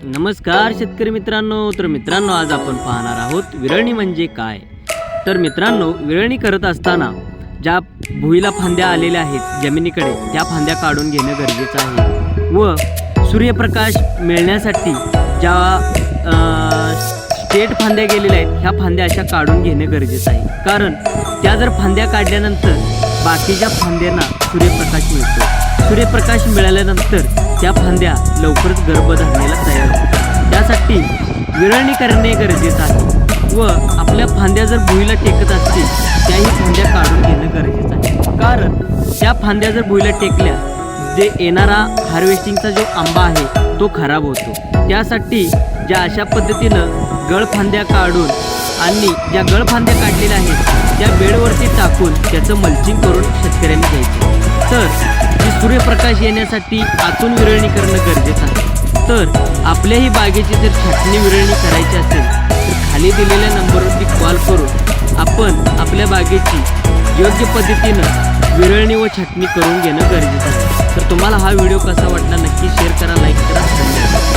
नमस्कार शेतकरी मित्रांनो. तर मित्रांनो, आज आपण पाहणार आहोत विरळणी म्हणजे काय. तर मित्रांनो, विरळणी करत असताना ज्या भुईला फांद्या आलेल्या आहेत जमिनीकडे, त्या फांद्या काढून घेणं गरजेचं आहे व सूर्यप्रकाश मिळण्यासाठी ज्या स्ट्रेट फांद्या गेलेल्या आहेत ह्या फांद्या अशा काढून घेणं गरजेचं आहे. कारण त्या जर फांद्या काढल्यानंतर बाकीच्या फांद्यांना सूर्यप्रकाश मिळतो. सूर्यप्रकाश मिळाल्यानंतर त्या फांद्या लवकरच गर्भधारणेला तयार होतात. त्यासाठी विरळणी करणे गरजेचं आहे व आपल्या फांद्या जर भुईला टेकत असतील त्याही फांद्या काढून घेणं गरजेचं आहे. कारण त्या फांद्या जर भुईला टेकल्या, जे येणारा हार्वेस्टिंगचा जो आंबा आहे तो खराब होतो. त्यासाठी ज्या अशा पद्धतीनं गळफांद्या काढून आणि ज्या गळफांद्या काढलेल्या आहेत त्या बेडवरती टाकून त्याचं मल्चिंग करून शेतकऱ्यांनी घ्यायचं. तर जी सूर्यप्रकाश येण्यासाठी आतून विरळणी करणं गरजेचं आहे. तर आपल्याही बागेची जर छाटणी विरळणी करायची असेल तर खाली दिलेल्या नंबरवरती कॉल करून आपण आपल्या बागेची योग्य पद्धतीनं विरळणी व छाटणी करून घेणं गरजेचं आहे. तर तुम्हाला हा व्हिडिओ कसा वाटला नक्की शेअर करा, लाईक करा. धन्यवाद.